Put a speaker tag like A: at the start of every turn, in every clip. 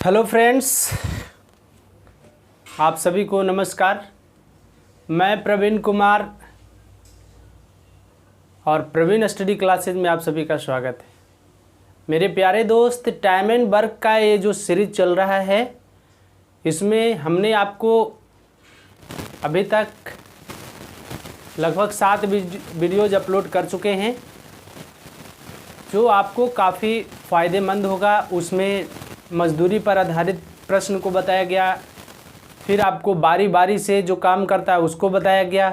A: Hello friends, आप सभी को नमस्कार। मैं प्रवीण कुमार और प्रवीण स्टडी क्लासेज में आप सभी का स्वागत है। मेरे प्यारे दोस्त, टाइम एंड वर्क का ये जो सीरीज चल रहा है, इसमें हमने आपको अभी तक लगभग 7 वीडियोज़ अपलोड कर चुके हैं जो आपको काफ़ी फ़ायदेमंद होगा। उसमें मजदूरी पर आधारित प्रश्न को बताया गया, फिर आपको बारी बारी से जो काम करता है उसको बताया गया,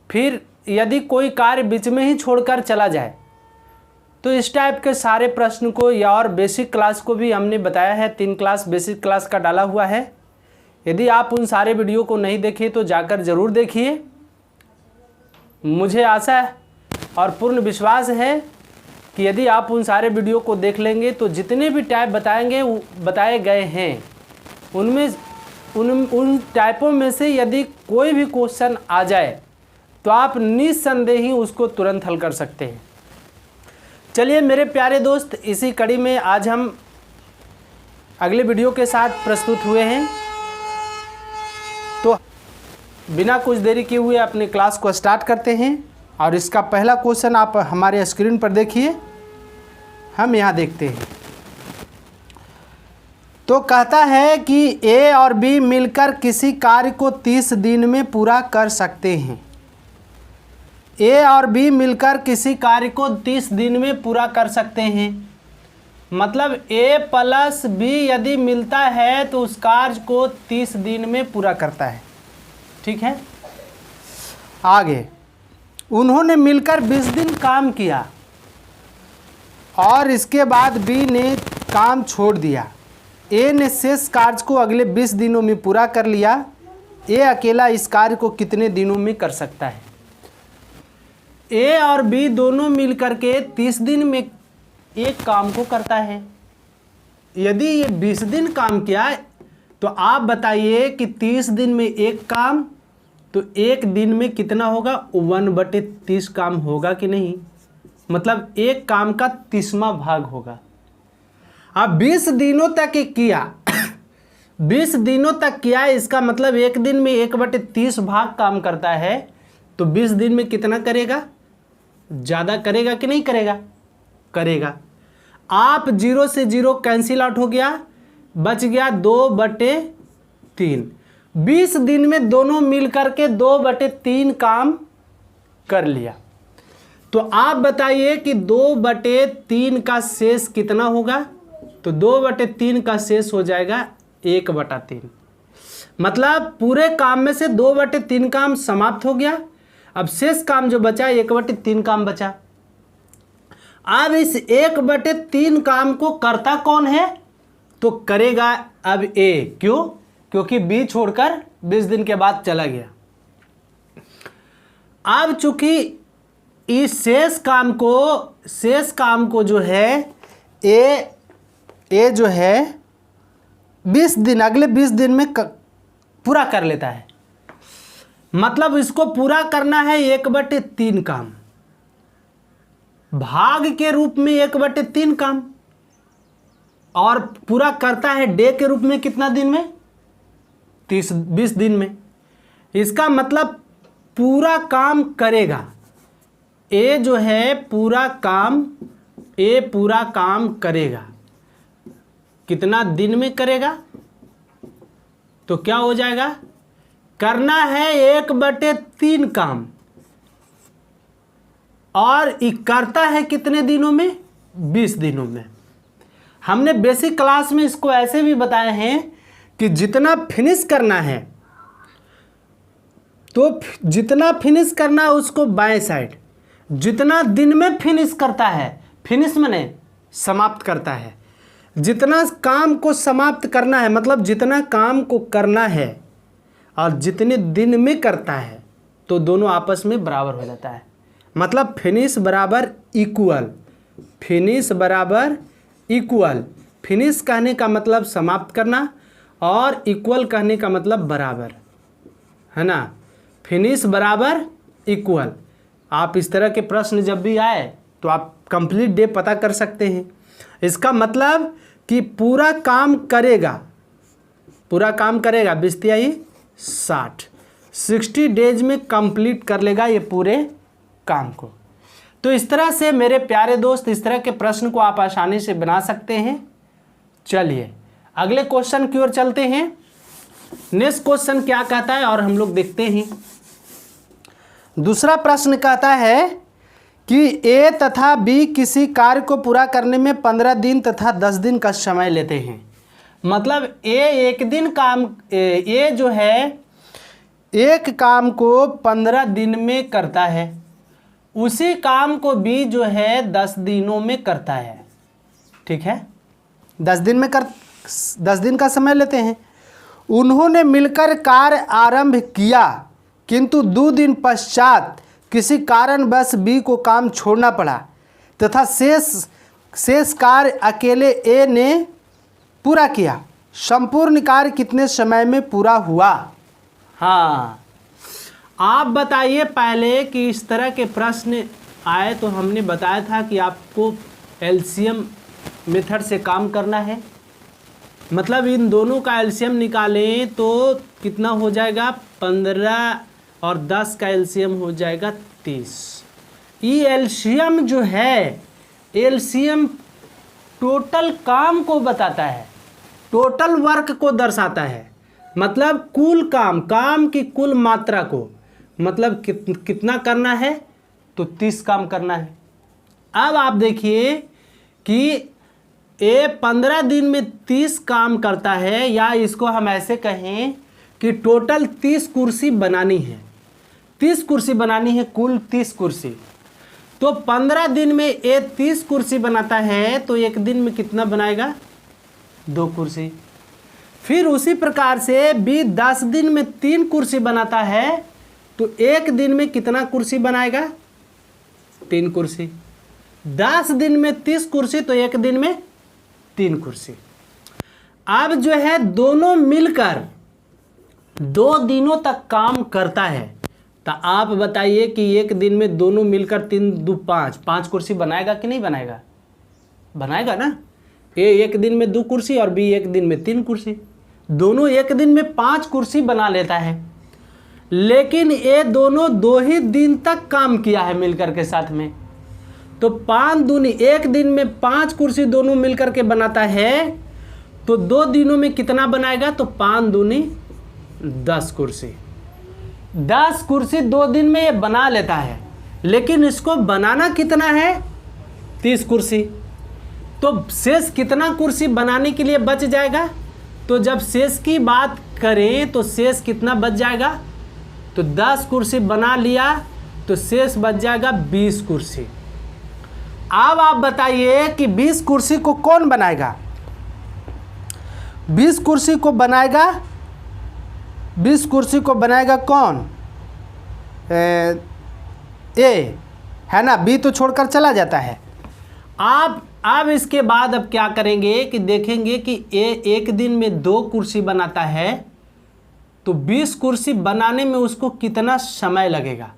A: फिर यदि कोई कार्य बीच में ही छोड़कर चला जाए तो इस टाइप के सारे प्रश्न को, या और बेसिक क्लास को भी हमने बताया है। 3 क्लास बेसिक क्लास का डाला हुआ है। यदि आप उन सारे वीडियो को नहीं देखे तो जाकर ज़रूर देखिए। मुझे आशा और पूर्ण विश्वास है कि यदि आप उन सारे वीडियो को देख लेंगे तो जितने भी टाइप बताए गए हैं उनमें उन टाइपों में से यदि कोई भी क्वेश्चन आ जाए तो आप निस्संदेह ही उसको तुरंत हल कर सकते हैं। चलिए मेरे प्यारे दोस्त, इसी कड़ी में आज हम अगले वीडियो के साथ प्रस्तुत हुए हैं। तो बिना कुछ देरी किए हुए अपनी क्लास को स्टार्ट करते हैं और इसका पहला क्वेश्चन आप हमारे स्क्रीन पर देखिए। हम यहाँ देखते हैं तो कहता है कि ए और बी मिलकर किसी कार्य को 30 दिन में पूरा कर सकते हैं। ए और बी मिलकर किसी कार्य को 30 दिन में पूरा कर सकते हैं। मतलब ए प्लस बी यदि मिलता है तो उस कार्य को 30 दिन में पूरा करता है। ठीक है, आगे उन्होंने मिलकर 20 दिन काम किया और इसके बाद बी ने काम छोड़ दिया। ए ने शेष कार्य को अगले 20 दिनों में पूरा कर लिया। ए अकेला इस कार्य को कितने दिनों में कर सकता है? ए और बी दोनों मिलकर के 30 दिन में एक काम को करता है। यदि ये 20 दिन काम किया तो आप बताइए कि 30 दिन में एक काम, तो एक दिन में कितना होगा? 1/30 काम होगा कि नहीं? मतलब एक काम का 30वां भाग होगा। अब 20 दिनों तक किया 20 दिनों तक किया, इसका मतलब एक दिन में 1/30 भाग काम करता है। तो 20 दिन में कितना करेगा? ज़्यादा करेगा कि नहीं करेगा? करेगा। आप 0 से 0 कैंसिल आउट हो गया, बच गया 2/3। 20 दिन में दोनों मिल करके 2/3 काम कर लिया। तो आप बताइए कि 2/3 का शेष कितना होगा? तो 2/3 का शेष हो जाएगा 1/3। मतलब पूरे काम में से 2/3 काम समाप्त हो गया। अब शेष काम जो बचा 1/3 काम बचा। अब इस 1/3 काम को करता कौन है? तो करेगा अब ए। क्यों? क्योंकि बी छोड़कर 20 दिन के बाद चला गया। अब चूंकि इस शेष काम को जो है ए जो है 20 दिन, अगले 20 दिन में पूरा कर लेता है। मतलब इसको पूरा करना है 1/3 काम, भाग के रूप में 1/3 काम, और पूरा करता है डे के रूप में कितना दिन में? 20 दिन में। इसका मतलब पूरा काम करेगा। ए जो है पूरा काम करेगा। कितना दिन में करेगा? तो क्या हो जाएगा? करना है 1/3 काम, और करता है कितने दिनों में? 20 दिनों में। हमने बेसिक क्लास में इसको ऐसे भी बताए हैं कि जितना फिनिश करना है, तो जितना फिनिश करना है उसको बाएं साइड, जितना दिन में फिनिश करता है, फिनिश माने समाप्त करता है, जितना काम को समाप्त करना है, मतलब जितना काम को करना है और जितने दिन में करता है, तो दोनों आपस में बराबर हो जाता है। मतलब फिनिश बराबर इक्वल। फिनिश बराबर इक्वल। फिनिश कहने का मतलब समाप्त करना और इक्वल कहने का मतलब बराबर, है ना? फिनिश बराबर इक्वल। आप इस तरह के प्रश्न जब भी आए तो आप कंप्लीट डे पता कर सकते हैं। इसका मतलब कि पूरा काम करेगा 60 डेज में कंप्लीट कर लेगा ये पूरे काम को। तो इस तरह से मेरे प्यारे दोस्त इस तरह के प्रश्न को आप आसानी से बना सकते हैं। चलिए अगले क्वेश्चन की ओर चलते हैं। नेक्स्ट क्वेश्चन क्या कहता है और हम लोग देखते हैं। दूसरा प्रश्न कहता है कि ए तथा बी किसी कार्य को पूरा करने में 15 दिन तथा 10 दिन का समय लेते हैं। मतलब ए जो है एक काम को 15 दिन में करता है, उसी काम को बी जो है 10 दिनों में करता है। ठीक है, 10 दिन का समय लेते हैं। उन्होंने मिलकर कार्य आरंभ किया, किंतु 2 दिन पश्चात किसी कारणवश बी को काम छोड़ना पड़ा तथा शेष कार्य अकेले ए ने पूरा किया। संपूर्ण कार्य कितने समय में पूरा हुआ? हाँ, आप बताइए पहले कि इस तरह के प्रश्न आए तो हमने बताया था कि आपको एलसीएम मेथड से काम करना है। मतलब इन दोनों का एलसीएम निकालें तो कितना हो जाएगा? 15 और 10 का एलसीएम हो जाएगा 30। ये एलसीएम जो है, एलसीएम टोटल काम को बताता है, टोटल वर्क को दर्शाता है। मतलब कुल काम की कुल मात्रा को, मतलब कितना करना है? तो 30 काम करना है। अब आप देखिए कि ए 15 दिन में 30 काम करता है, या इसको हम ऐसे कहें कि टोटल 30 कुर्सी बनानी है। 30 कुर्सी बनानी है, कुल 30 कुर्सी। तो 15 दिन में ए 30 कुर्सी बनाता है तो एक दिन में कितना बनाएगा? 2 कुर्सी। फिर उसी प्रकार से बी 10 दिन में 3 कुर्सी बनाता है तो एक दिन में कितना कुर्सी बनाएगा? 3 कुर्सी। 10 दिन में 30 कुर्सी तो एक दिन में 3 कुर्सी। अब जो है दोनों मिलकर 2 दिनों तक काम करता है, तो आप बताइए कि एक दिन में दोनों मिलकर 3 2 5 कुर्सी बनाएगा कि नहीं बनाएगा? बनाएगा ना। ए एक दिन में 2 कुर्सी और बी एक दिन में 3 कुर्सी, दोनों एक दिन में 5 कुर्सी बना लेता है। लेकिन ये दोनों 2 ही दिन तक काम किया है मिलकर के साथ में, तो 5 दूनी एक दिन में 5 कुर्सी दोनों मिलकर के बनाता है, तो 2 दिनों में कितना बनाएगा? तो 5 दूनी 10 कुर्सी। 10 कुर्सी 2 दिन में ये बना लेता है, लेकिन इसको बनाना कितना है? 30 कुर्सी। तो शेष कितना कुर्सी बनाने के लिए बच जाएगा? तो जब शेष की बात करें तो शेष कितना बच जाएगा? तो 10 कुर्सी बना लिया तो शेष बच जाएगा 20 कुर्सी। अब आप बताइए कि 20 कुर्सी को कौन बनाएगा? 20 कुर्सी को बनाएगा, 20 कुर्सी को बनाएगा कौन? ए है ना, बी तो छोड़कर चला जाता है। आप अब इसके बाद अब क्या करेंगे कि देखेंगे कि ए एक दिन में 2 कुर्सी बनाता है, तो 20 कुर्सी बनाने में उसको कितना समय लगेगा?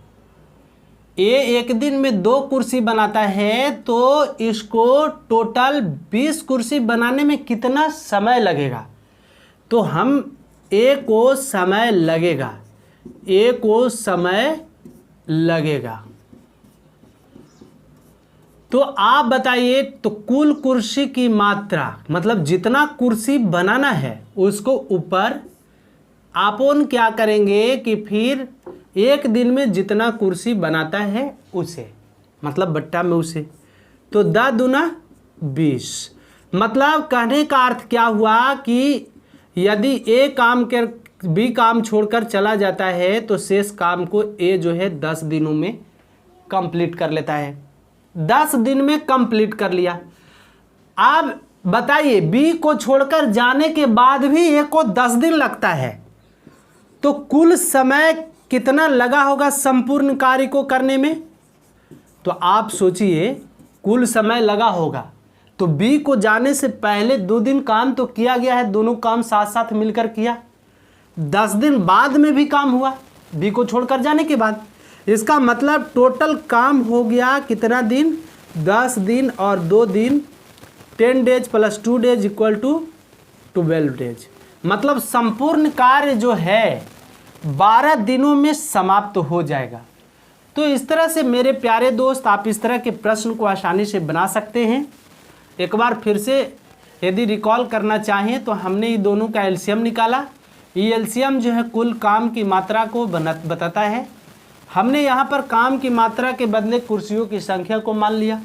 A: ए एक दिन में 2 कुर्सी बनाता है तो इसको टोटल 20 कुर्सी बनाने में कितना समय लगेगा? तो हम ए को समय लगेगा। तो आप बताइए, तो कुल कुर्सी की मात्रा, मतलब जितना कुर्सी बनाना है उसको ऊपर आपन क्या करेंगे कि फिर एक दिन में जितना कुर्सी बनाता है उसे, मतलब बट्टा में उसे, तो 10 दूना 20। मतलब कहने का अर्थ क्या हुआ कि यदि ए काम के बी काम छोड़कर चला जाता है तो शेष काम को ए जो है 10 दिनों में कंप्लीट कर लेता है। 10 दिन में कंप्लीट कर लिया। अब बताइए बी को छोड़कर जाने के बाद भी ए को 10 दिन लगता है, तो कुल समय कितना लगा होगा संपूर्ण कार्य को करने में? तो आप सोचिए, कुल समय लगा होगा तो बी को जाने से पहले 2 दिन काम तो किया गया है, दोनों काम साथ साथ मिलकर किया। 10 दिन बाद में भी काम हुआ बी को छोड़कर जाने के बाद। इसका मतलब टोटल काम हो गया कितना दिन? 10 दिन और 2 दिन 10 days plus 2 days equal to 12 days. मतलब संपूर्ण कार्य जो है 12 दिनों में समाप्त हो जाएगा। तो इस तरह से मेरे प्यारे दोस्त आप इस तरह के प्रश्न को आसानी से बना सकते हैं। एक बार फिर से यदि रिकॉल करना चाहें तो हमने ये दोनों का एलसीएम निकाला। ये एलसीएम जो है कुल काम की मात्रा को बताता है। हमने यहाँ पर काम की मात्रा के बदले कुर्सियों की संख्या को मान लिया।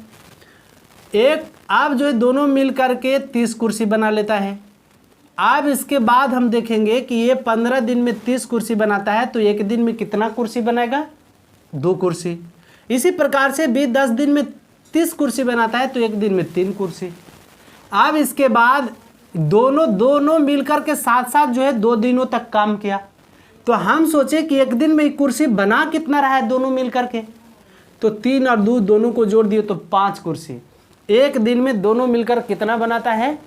A: एक आप जो है दोनों मिल करके 30 कुर्सी बना लेता है। अब इसके बाद हम देखेंगे कि ये 15 दिन में 30 कुर्सी बनाता है तो एक दिन में कितना कुर्सी बनाएगा? 2 कुर्सी। इसी प्रकार से भी 10 दिन में 30 कुर्सी बनाता है तो एक दिन में 3 कुर्सी। अब इसके बाद दोनों मिलकर के साथ साथ जो है 2 दिनों तक काम किया। तो हम सोचे कि एक दिन में कुर्सी बना कितना रहा है दोनों मिलकर के, तो 3 और 2 दोनों को जोड़ दिए तो 5 कुर्सी। एक दिन में दोनों मिलकर कितना बनाता है?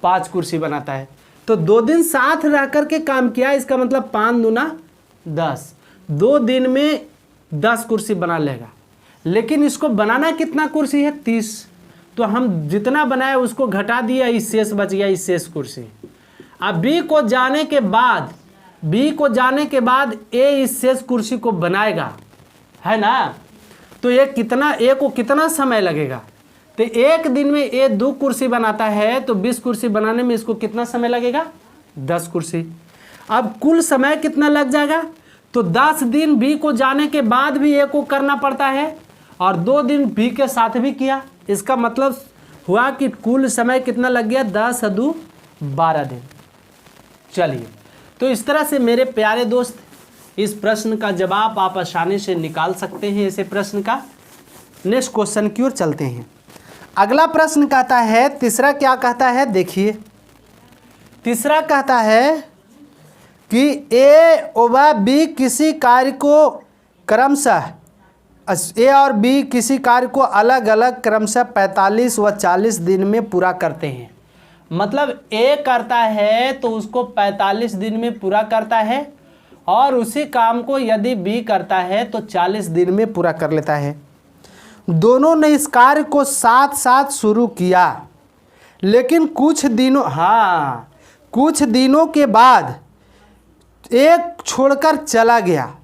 A: 5 कुर्सी बनाता है। तो 2 दिन साथ रह कर के काम किया, इसका मतलब 5 दूना 10। 2 दिन में 10 कुर्सी बना लेगा। लेकिन इसको बनाना कितना कुर्सी है? 30। तो हम जितना बनाए उसको घटा दिया, इस शेष बच गया, इस शेष कुर्सी। अब बी को जाने के बाद ए इस शेष कुर्सी को बनाएगा, है ना। तो ए को कितना समय लगेगा? तो एक दिन में ए 2 कुर्सी बनाता है तो 20 कुर्सी बनाने में इसको कितना समय लगेगा? 10 कुर्सी। अब कुल समय कितना लग जाएगा? तो 10 दिन बी को जाने के बाद भी ए को करना पड़ता है और 2 दिन बी के साथ भी किया। इसका मतलब हुआ कि कुल समय कितना लग गया? 10 + 2 = 12 दिन। चलिए, तो इस तरह से मेरे प्यारे दोस्त इस प्रश्न का जवाब आप आसानी से निकाल सकते हैं ऐसे प्रश्न का। नेक्स्ट क्वेश्चन की ओर चलते हैं। अगला प्रश्न कहता है, तीसरा क्या कहता है देखिए। तीसरा कहता है कि ए व बी किसी कार्य को क्रमशः ए और बी किसी कार्य को अलग अलग क्रमशः 45 व 40 दिन में पूरा करते हैं। मतलब ए करता है तो उसको 45 दिन में पूरा करता है और उसी काम को यदि बी करता है तो 40 दिन में पूरा कर लेता है। दोनों ने इस कार्य को साथ साथ शुरू किया, लेकिन कुछ दिनों के बाद एक छोड़कर चला गया।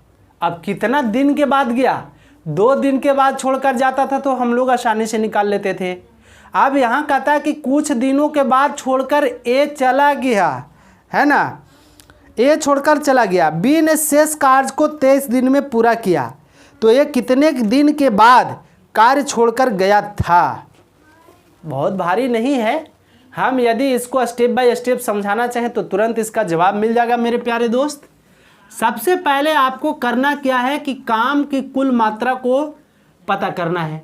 A: अब कितना दिन के बाद गया? 2 दिन के बाद छोड़कर जाता था तो हम लोग आसानी से निकाल लेते थे। अब यहाँ कहता है कि कुछ दिनों के बाद छोड़कर ए चला गया, है ना। ए छोड़कर चला गया। बी ने शेष कार्य को 23 दिन में पूरा किया तो ये कितने दिन के बाद कार्य छोड़कर गया था? बहुत भारी नहीं है। हम यदि इसको स्टेप बाय स्टेप समझाना चाहें तो तुरंत इसका जवाब मिल जाएगा मेरे प्यारे दोस्त। सबसे पहले आपको करना क्या है कि काम की कुल मात्रा को पता करना है।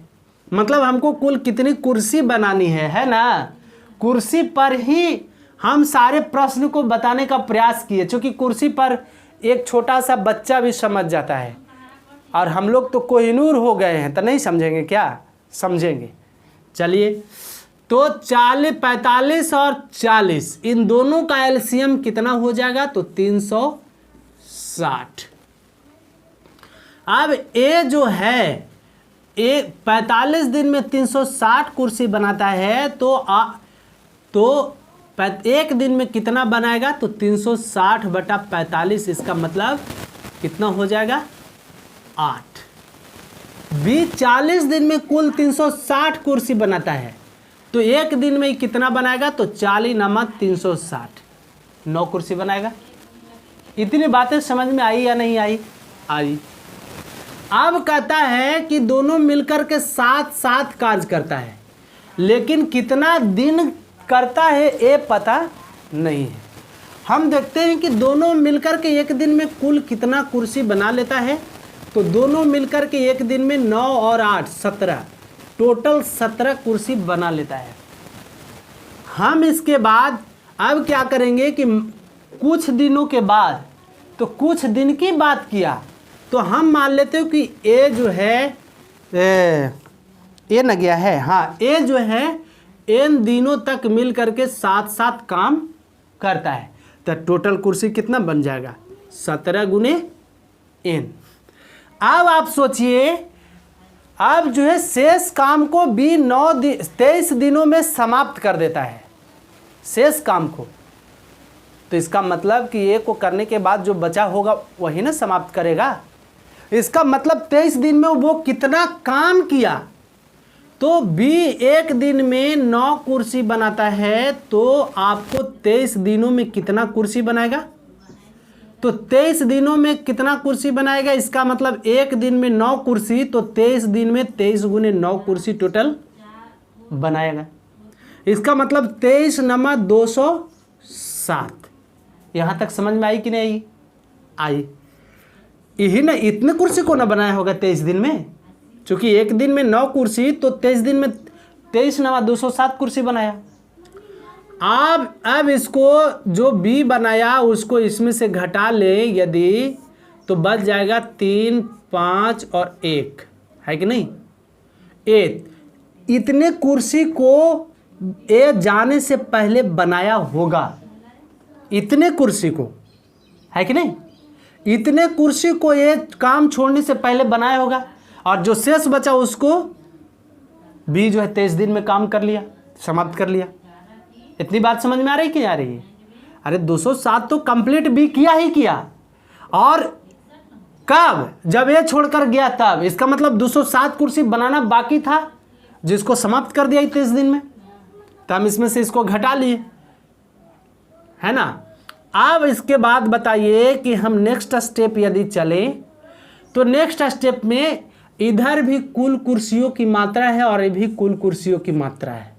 A: मतलब हमको कुल कितनी कुर्सी बनानी है ना। कुर्सी पर ही हम सारे प्रश्न को बताने का प्रयास किए, क्योंकि कुर्सी पर एक छोटा सा बच्चा भी समझ जाता है और हम लोग तो कोहिनूर हो गए हैं तो नहीं समझेंगे क्या? समझेंगे। चलिए, तो 45 और 40 इन दोनों का एलसीएम कितना हो जाएगा? तो 360। अब ए जो है 45 दिन में 360 कुर्सी बनाता है तो एक दिन में कितना बनाएगा? तो 360/45। इसका मतलब कितना हो जाएगा? 8। बी 40 दिन में कुल 360 कुर्सी बनाता है तो एक दिन में कितना बनाएगा? तो 40 × 360 9 कुर्सी बनाएगा। इतनी बातें समझ में आई या नहीं आई? आई। अब कहता है कि दोनों मिलकर के साथ साथ कार्य करता है, लेकिन कितना दिन करता है ये पता नहीं है। हम देखते हैं कि दोनों मिलकर के एक दिन में कुल कितना कुर्सी बना लेता है। तो दोनों मिलकर के एक दिन में 9 और 8 17 टोटल 17 कुर्सी बना लेता है। हम इसके बाद अब क्या करेंगे कि कुछ दिनों के बाद, तो कुछ दिन की बात किया तो हम मान लेते हो कि ए जो है ए न गया है, हाँ, ए जो है इन दिनों तक मिल करके साथ साथ काम करता है। तो टोटल कुर्सी कितना बन जाएगा? 17 × n। अब आप सोचिए अब जो है शेष काम को B 23 दिनों में समाप्त कर देता है, शेष काम को। तो इसका मतलब कि A को करने के बाद जो बचा होगा वही ना समाप्त करेगा। इसका मतलब 23 दिन में वो कितना काम किया। तो B एक दिन में 9 कुर्सी बनाता है, तो आपको 23 दिनों में कितना कुर्सी बनाएगा? तो 23 दिनों में कितना कुर्सी बनाएगा? इसका मतलब एक दिन में 9 कुर्सी, तो 23 दिन में 23 गुने 9 कुर्सी टोटल बनाएगा। इसका मतलब 23 नमा 207। यहाँ तक समझ में आई कि नहीं आई? यही ना, इतने कुर्सी को ना बनाया होगा 23 दिन में, क्योंकि एक दिन में 9 कुर्सी, तो 23 दिन में 23 नमा 207 कुर्सी बनाया। अब इसको जो B बनाया उसको इसमें से घटा ले यदि, तो बच जाएगा 3, 5 और 1, है कि नहीं? 8 इतने कुर्सी को A जाने से पहले बनाया होगा, इतने कुर्सी को, है कि नहीं? इतने कुर्सी को A काम छोड़ने से पहले बनाया होगा, और जो शेष बचा उसको B जो है 23 दिन में काम कर लिया, समाप्त कर लिया। इतनी बात समझ में आ रही कि नहीं आ रही है? अरे 207 तो कंप्लीट B किया ही किया, और कब? जब ये छोड़कर गया तब। इसका मतलब 207 कुर्सी बनाना बाकी था, जिसको समाप्त कर दिया 23 दिन में, तो हम इसमें से इसको घटा लिए, है ना। अब इसके बाद बताइए कि हम नेक्स्ट स्टेप यदि चले, तो नेक्स्ट स्टेप में इधर भी कुल कुर्सियों की मात्रा है और ये भी कुल कुर्सियों की मात्रा है।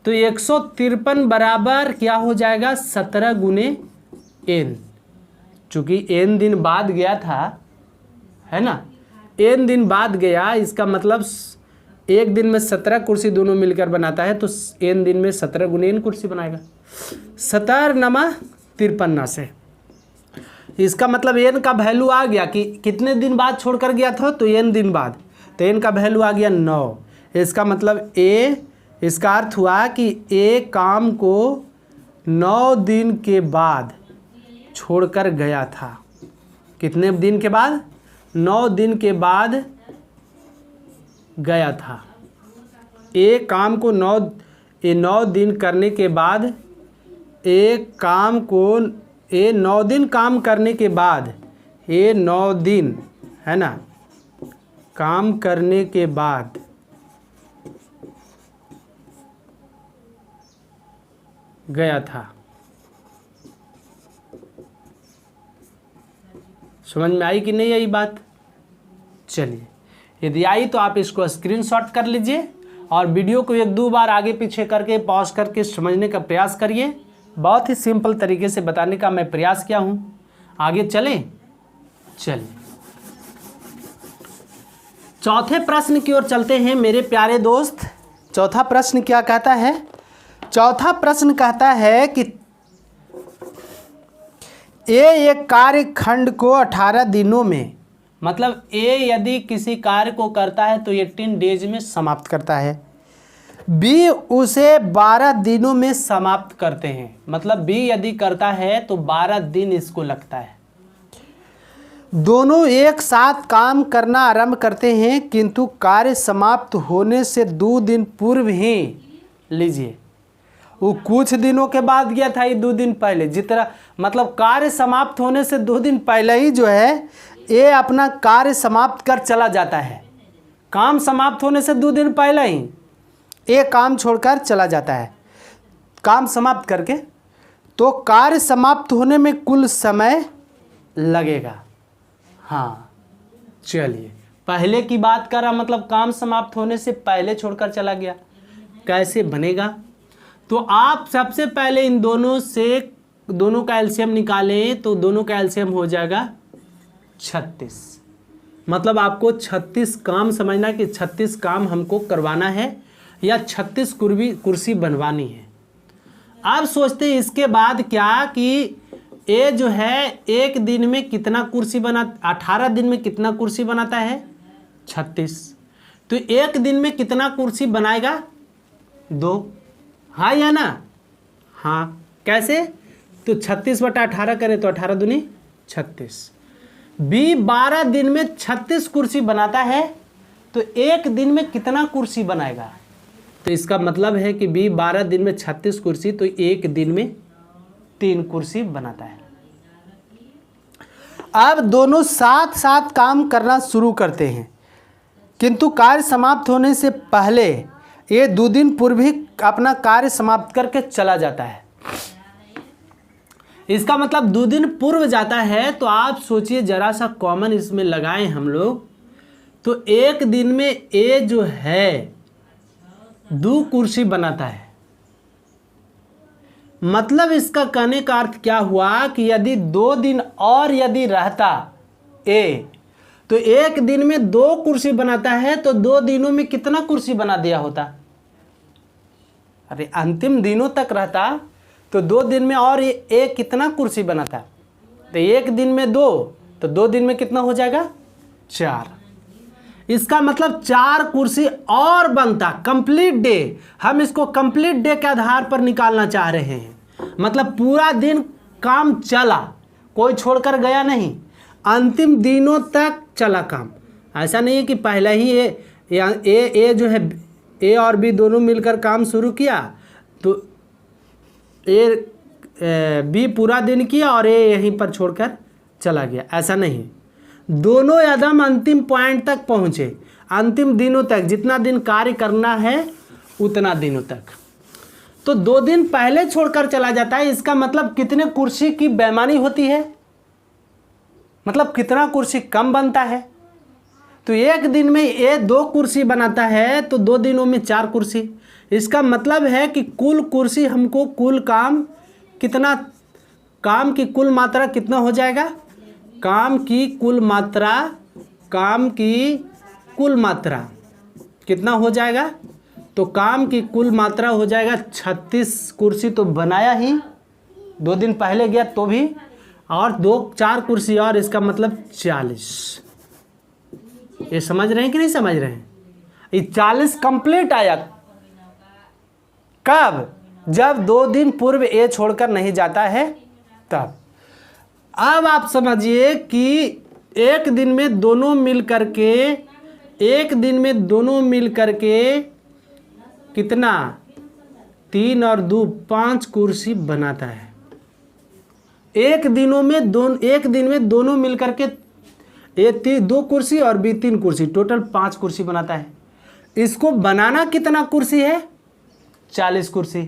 A: तो 153 बराबर क्या हो जाएगा? 17 गुने n, चूंकि n दिन बाद गया था, है ना, n दिन बाद गया। इसका मतलब एक दिन में 17 कुर्सी दोनों मिलकर बनाता है, तो n दिन में 17 गुने n कुर्सी बनाएगा। 17 नमा 53 से इसका मतलब n का वैल्यू आ गया कि कितने दिन बाद छोड़कर गया था, तो n दिन बाद, तो n का वैल्यू आ गया 9। इसका मतलब इसका अर्थ हुआ कि A काम को 9 दिन के बाद छोड़कर गया था। कितने दिन के बाद? 9 दिन के बाद गया था। A काम को 9 दिन करने के बाद, A 9 दिन काम करने के बाद, A 9 दिन, है ना, काम करने के बाद गया था। समझ में आई कि नहीं आई बात? चलिए, यदि आई तो आप इसको स्क्रीनशॉट कर लीजिए और वीडियो को 1-2 बार आगे पीछे करके पॉज करके समझने का प्रयास करिए। बहुत ही सिंपल तरीके से बताने का मैं प्रयास किया हूं। आगे चलें। चलिए चौथे प्रश्न की ओर चलते हैं मेरे प्यारे दोस्त। चौथा प्रश्न क्या कहता है? चौथा प्रश्न कहता है कि एक कार्यखंड को 18 दिनों में, मतलब यदि किसी कार्य को करता है तो 18 डेज में समाप्त करता है। B उसे 12 दिनों में समाप्त करते हैं, मतलब B यदि करता है तो 12 दिन इसको लगता है। दोनों एक साथ काम करना आरंभ करते हैं, किंतु कार्य समाप्त होने से 2 दिन पूर्व ही, लीजिए वो कुछ दिनों के बाद गया था, ये 2 दिन पहले, जितना मतलब कार्य समाप्त होने से 2 दिन पहले ही जो है ये अपना कार्य समाप्त कर चला जाता है। काम समाप्त होने से 2 दिन पहले ही ये काम छोड़कर चला जाता है, काम समाप्त करके। तो कार्य समाप्त होने में कुल समय लगेगा। हाँ चलिए, पहले की बात कर रहा, मतलब काम समाप्त होने से पहले छोड़कर चला गया। कैसे बनेगा? तो आप सबसे पहले इन दोनों से दोनों का एलसीएम निकालें, तो दोनों का एलसीएम हो जाएगा 36। मतलब आपको 36 काम समझना कि 36 काम हमको करवाना है या 36 कुर्सी बनवानी है। अब सोचते हैं इसके बाद क्या कि ये जो है एक दिन में कितना कुर्सी 18 दिन में कितना कुर्सी बनाता है? 36। तो एक दिन में कितना कुर्सी बनाएगा? 2, हाँ या ना? हाँ। कैसे? तो 36/18 करें तो 18 दूनी 36। B 12 दिन में 36 कुर्सी बनाता है, तो एक दिन में कितना कुर्सी बनाएगा? तो इसका मतलब है कि बी 12 दिन में 36 कुर्सी, तो एक दिन में 3 कुर्सी बनाता है। अब दोनों साथ साथ काम करना शुरू करते हैं, किंतु कार्य समाप्त होने से पहले ये 2 दिन पूर्व ही अपना कार्य समाप्त करके चला जाता है। इसका मतलब 2 दिन पूर्व जाता है, तो आप सोचिए जरा सा कॉमन इसमें लगाएं हम लोग, तो एक दिन में ए जो है 2 कुर्सी बनाता है। मतलब इसका कहने का अर्थ क्या हुआ कि यदि 2 दिन और यदि रहता ए, तो एक दिन में 2 कुर्सी बनाता है, तो 2 दिनों में कितना कुर्सी बना दिया होता? अरे अंतिम दिनों तक रहता तो 2 दिन में और ए कितना कुर्सी बनाता? तो एक दिन में 2, तो 2 दिन में कितना हो जाएगा? 4। इसका मतलब 4 कुर्सी और बनता कंप्लीट डे। हम इसको कंप्लीट डे के आधार पर निकालना चाह रहे हैं, मतलब पूरा दिन काम चला, कोई छोड़कर गया नहीं, अंतिम दिनों तक चला काम। ऐसा नहीं है कि पहले ही ए जो है ए और बी दोनों मिलकर काम शुरू किया तो बी पूरा दिन किया और ए यहीं पर छोड़कर चला गया, ऐसा नहीं। दोनों एकदम अंतिम पॉइंट तक पहुँचे, अंतिम दिनों तक, जितना दिन कार्य करना है उतना दिनों तक। तो 2 दिन पहले छोड़कर चला जाता है, इसका मतलब कितने कुर्सी की बेईमानी होती है, मतलब कितना कुर्सी कम बनता है। तो एक दिन में ए 2 कुर्सी बनाता है, तो 2 दिनों में 4 कुर्सी। इसका मतलब है कि कुल कुर्सी हमको कुल काम कितना, काम की कुल मात्रा कितना हो जाएगा? काम की कुल मात्रा कितना हो जाएगा? तो काम की कुल मात्रा हो जाएगा 36 कुर्सी तो बनाया ही, 2 दिन पहले गया तो भी, और 4 कुर्सी और, इसका मतलब 40। ये समझ रहे हैं कि नहीं समझ रहे हैं? ये 40 कंप्लीट आया कब? जब 2 दिन पूर्व ए छोड़कर नहीं जाता है तब। अब आप समझिए कि एक दिन में दोनों मिल करके कितना, 3 और 2 5 कुर्सी बनाता है। एक दिन में दोनों मिल करके ए 2 कुर्सी और बी 3 कुर्सी, टोटल 5 कुर्सी बनाता है। इसको बनाना कितना कुर्सी है? 40 कुर्सी।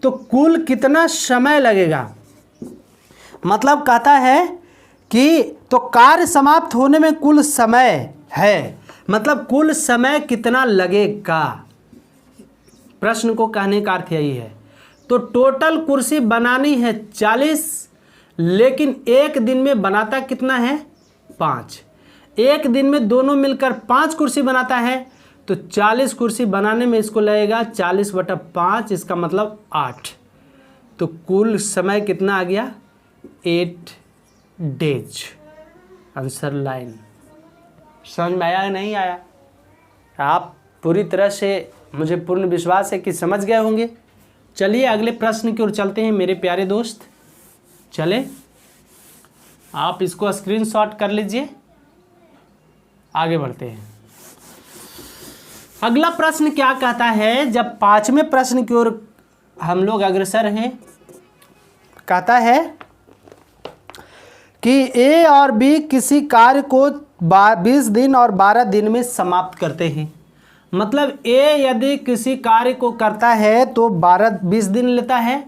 A: तो कुल कितना समय लगेगा? मतलब कहता है कि तो कार्य समाप्त होने में कुल समय है, मतलब कुल समय कितना लगेगा, प्रश्न को कहने का अर्थ यही है। तो टोटल कुर्सी बनानी है 40, लेकिन एक दिन में बनाता कितना है? 5। एक दिन में दोनों मिलकर 5 कुर्सी बनाता है, तो 40 कुर्सी बनाने में इसको लगेगा 40/5, इसका मतलब 8। तो कुल समय कितना आ गया? 8 डेज। Answer line. समझ में आया नहीं आया? आप पूरी तरह से, मुझे पूर्ण विश्वास है कि समझ गए होंगे। चलिए अगले प्रश्न की ओर चलते हैं मेरे प्यारे दोस्त। चले, आप इसको स्क्रीनशॉट कर लीजिए, आगे बढ़ते हैं। अगला प्रश्न क्या कहता है? जब 5वें प्रश्न की ओर हम लोग अग्रसर हैं, कहता है कि ए और बी किसी कार्य को 20 दिन और 12 दिन में समाप्त करते हैं। मतलब ए यदि किसी कार्य को करता है तो 20 दिन लेता है,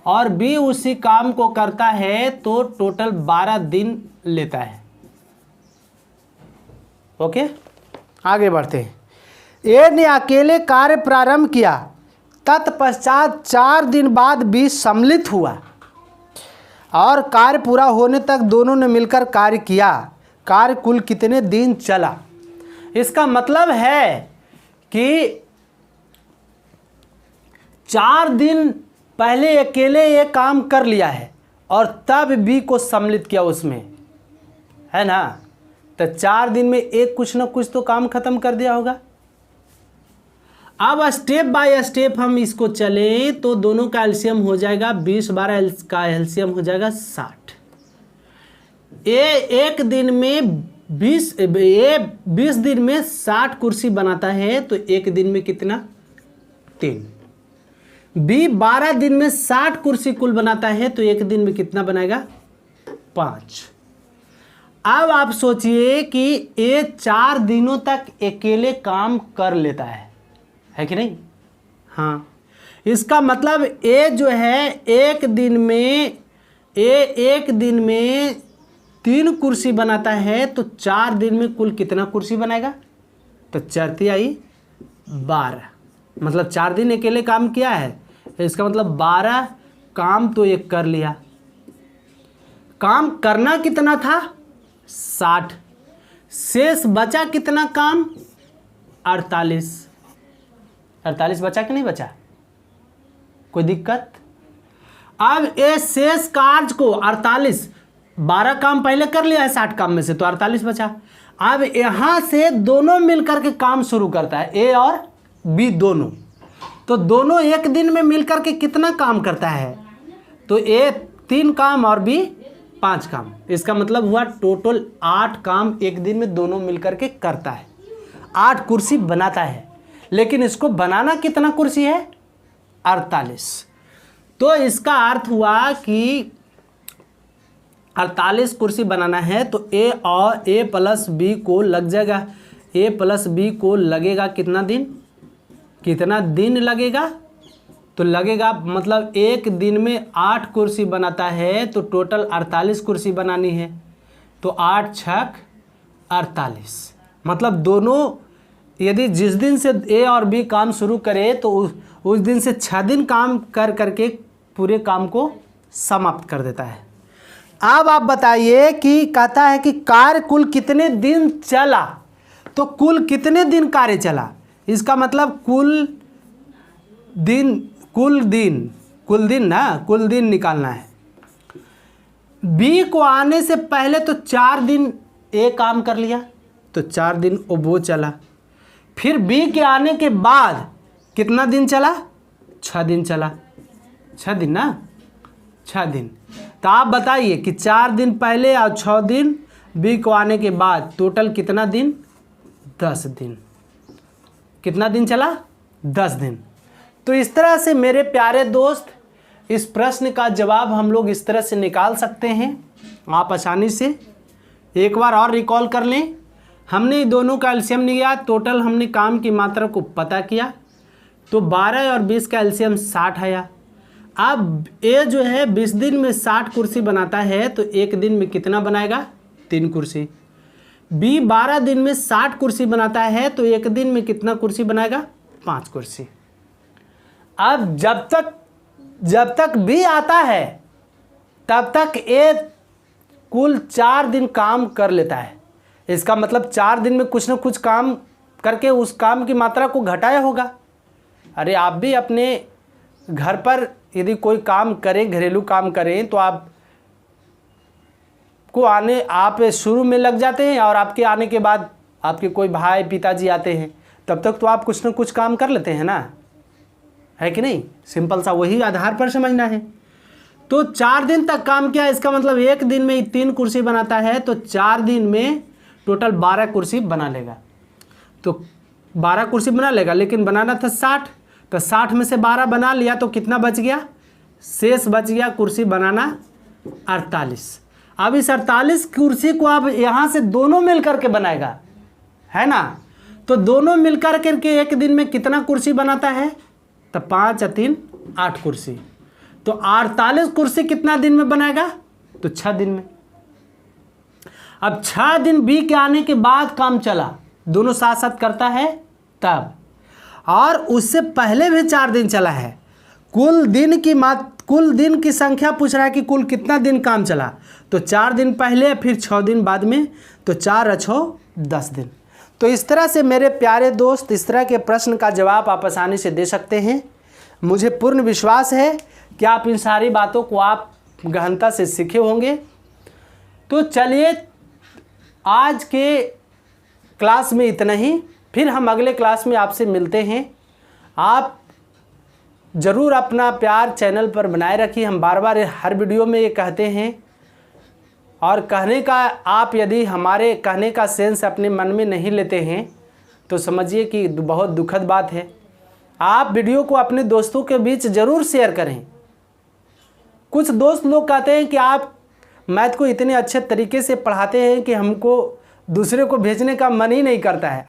A: और बी उसी काम को करता है तो टोटल 12 दिन लेता है। ओके, आगे बढ़ते हैं। ए ने अकेले कार्य प्रारंभ किया, तत्पश्चात 4 दिन बाद बी सम्मिलित हुआ और कार्य पूरा होने तक दोनों ने मिलकर कार्य किया। कार्य कुल कितने दिन चला? इसका मतलब है कि 4 दिन पहले अकेले ये काम कर लिया है और तब बी को सम्मिलित किया उसमें, है ना? तो 4 दिन में एक कुछ ना कुछ तो काम खत्म कर दिया होगा। अब स्टेप बाय स्टेप हम इसको चलें तो दोनों का एलसीएम हो जाएगा 20/12 का एलसीएम हो जाएगा 60। ए एक दिन में 20 दिन में 60 कुर्सी बनाता है तो एक दिन में कितना? 3। बी 12 दिन में 60 कुर्सी कुल बनाता है तो एक दिन में कितना बनाएगा? 5। अब आप सोचिए कि ए 4 दिनों तक अकेले काम कर लेता है कि नहीं? हाँ, इसका मतलब ए जो है एक दिन में 3 कुर्सी बनाता है तो 4 दिन में कुल कितना कुर्सी बनाएगा? तो 4 × 12, मतलब 4 दिन अकेले काम किया है, इसका मतलब 12 काम तो ये कर लिया। काम करना कितना था? 60। शेष बचा कितना काम? 48। 48 बचा कि नहीं बचा? कोई दिक्कत? अब ये शेष कार्य को 48, 12 काम पहले कर लिया है 60 काम में से, तो 48 बचा। अब यहां से दोनों मिलकर के काम शुरू करता है, ए और बी दोनों। तो दोनों एक दिन में मिलकर के कितना काम करता है? तो ए 3 काम और बी 5 काम। इसका मतलब हुआ टोटल 8 काम एक दिन में दोनों मिलकर के करता है। 8 कुर्सी बनाता है, लेकिन इसको बनाना कितना कुर्सी है? 48। तो इसका अर्थ हुआ कि 48 कुर्सी बनाना है तो ए और ए प्लस बी को लग जाएगा, ए प्लस बी को लगेगा कितना दिन? कितना दिन लगेगा? तो लगेगा, मतलब एक दिन में 8 कुर्सी बनाता है तो टोटल 48 कुर्सी बनानी है। तो 8 × 6 = 48। मतलब दोनों यदि जिस दिन से ए और बी काम शुरू करे तो उस दिन से 6 दिन काम कर करके पूरे काम को समाप्त कर देता है। अब आप बताइए कि कहता है कि कार्य कुल कितने दिन चला, तो कुल कितने दिन कार्य चला? इसका मतलब कुल दिन निकालना है। बी को आने से पहले तो 4 दिन ए काम कर लिया तो 4 दिन वो चला। फिर बी के आने के बाद कितना दिन चला? 6 दिन चला। 6 दिन ना, 6 दिन। तो आप बताइए कि 4 दिन पहले और 6 दिन बी को आने के बाद टोटल कितना दिन? 10 दिन। कितना दिन चला? 10 दिन। तो इस तरह से मेरे प्यारे दोस्त, इस प्रश्न का जवाब हम लोग इस तरह से निकाल सकते हैं, आप आसानी से। एक बार और रिकॉल कर लें, हमने दोनों का एलसीएम लिया, टोटल हमने काम की मात्रा को पता किया, तो 12 और 20 का एलसीएम 60 आया। अब ए जो है 20 दिन में 60 कुर्सी बनाता है तो एक दिन में कितना बनाएगा? 3 कुर्सी। बी 12 दिन में 60 कुर्सी बनाता है तो एक दिन में कितना कुर्सी बनाएगा? 5 कुर्सी। अब जब तक बी आता है तब तक ए कुल 4 दिन काम कर लेता है। इसका मतलब 4 दिन में कुछ ना कुछ काम करके उस काम की मात्रा को घटाया होगा। अरे आप भी अपने घर पर यदि कोई काम करें, घरेलू काम करें, तो आप शुरू में लग जाते हैं और आपके आने के बाद आपके कोई भाई पिताजी आते हैं, तब तक तो आप कुछ ना कुछ काम कर लेते हैं ना, है कि नहीं? सिंपल सा वही आधार पर समझना है। तो 4 दिन तक काम किया, इसका मतलब एक दिन में 3 कुर्सी बनाता है तो 4 दिन में टोटल 12 कुर्सी बना लेगा। तो 12 कुर्सी बना लेगा, लेकिन बनाना था 60, तो 60 में से 12 बना लिया तो कितना बच गया? शेष बच गया कुर्सी बनाना 48। अब इस 48 कुर्सी को आप यहाँ से दोनों मिल करके बनाएगा, है ना? तो दोनों मिल करके एक दिन में कितना कुर्सी बनाता है? तो 5 और 3 8 कुर्सी। तो 48 कुर्सी कितना दिन में बनाएगा? तो 6 दिन में। अब 6 दिन बी के आने के बाद काम चला, दोनों साथ साथ करता है तब, और उससे पहले भी 4 दिन चला है। कुल दिन की संख्या पूछ रहा है कि कुल कितना दिन काम चला, तो 4 दिन पहले फिर 6 दिन बाद में, तो 4 और 6 10 दिन। तो इस तरह से मेरे प्यारे दोस्त, इस तरह के प्रश्न का जवाब आप आसानी से दे सकते हैं। मुझे पूर्ण विश्वास है कि आप इन सारी बातों को आप गहनता से सीखे होंगे। तो चलिए आज के क्लास में इतना ही, फिर हम अगले क्लास में आपसे मिलते हैं। आप ज़रूर अपना प्यार चैनल पर बनाए रखिए। हम बार बार हर वीडियो में ये कहते हैं, और कहने का आप यदि हमारे कहने का सेंस अपने मन में नहीं लेते हैं तो समझिए कि बहुत दुखद बात है। आप वीडियो को अपने दोस्तों के बीच ज़रूर शेयर करें। कुछ दोस्त लोग कहते हैं कि आप मैथ को इतने अच्छे तरीके से पढ़ाते हैं कि हमको दूसरे को भेजने का मन ही नहीं करता है।